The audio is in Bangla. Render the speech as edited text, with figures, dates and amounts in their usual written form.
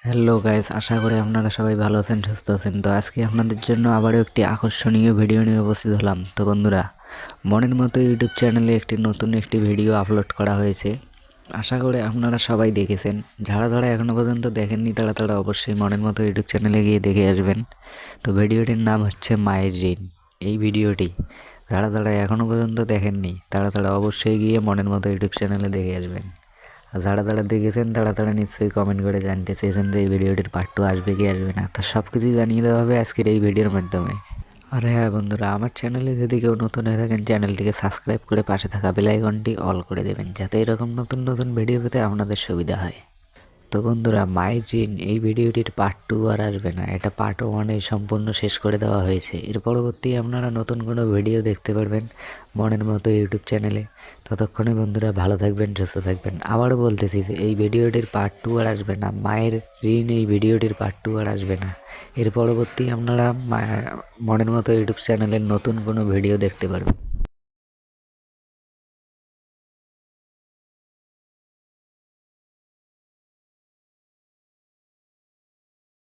হ্যালো গাইস, আশা করি আপনারা সবাই ভালো আছেন, সুস্থ আছেন। তো আজকে আপনাদের জন্য আবারও একটি আকর্ষণীয় ভিডিও নিয়ে উপস্থিত হলাম। তো বন্ধুরা, মনের মতো ইউটিউব চ্যানেলে নতুন একটি ভিডিও আপলোড করা হয়েছে। আশা করি আপনারা সবাই দেখেছেন। যারা যারা এখনও পর্যন্ত দেখেননি তারা অবশ্যই মনের মতো ইউটিউব চ্যানেলে গিয়ে দেখে আসবেন। তো ভিডিওটির নাম হচ্ছে মায়ের ঋণ। এই ভিডিওটি যারা এখনও পর্যন্ত দেখেননি তারা অবশ্যই গিয়ে মনের মতো ইউটিউব চ্যানেলে দেখে আসবেন। আর যারা দেখেছেন তারা নিশ্চয়ই কমেন্ট করে জানতে চেয়েছেন যে এই ভিডিওটির পার্ট 2 আসবে কি আসবে না। তো সব কিছুই জানিয়ে দেওয়া হবে আজকের এই ভিডিওর মাধ্যমে। আর হ্যাঁ বন্ধুরা, আমার চ্যানেলে যদি কেউ নতুন হয়ে থাকেন, চ্যানেলটিকে সাবস্ক্রাইব করে পাশে থাকা বেল আইকনটি অল করে দেবেন, যাতে এরকম নতুন নতুন ভিডিও পেতে আপনাদের সুবিধা হয়। তো বন্ধুরা, মাই ঋণ এই ভিডিওটির পার্ট 2 আর আসবে না, এটা পার্ট 1 সম্পূর্ণ শেষ করে দেওয়া হয়েছে। এর পরবর্তী আপনারা নতুন কোনো ভিডিও দেখতে পারবেন মনের মতো ইউটিউব চ্যানেলে। ততক্ষণে বন্ধুরা ভালো থাকবেন, সুস্থ থাকবেন। আবারও বলতেছি যে এই ভিডিওটির পার্ট 2 আর আসবে না, মায়ের ঋণ এই ভিডিওটির পার্ট 2 আর আসবে না। এর পরবর্তী আপনারা মনের মতো ইউটিউব চ্যানেলের নতুন কোনো ভিডিও দেখতে পারবেন।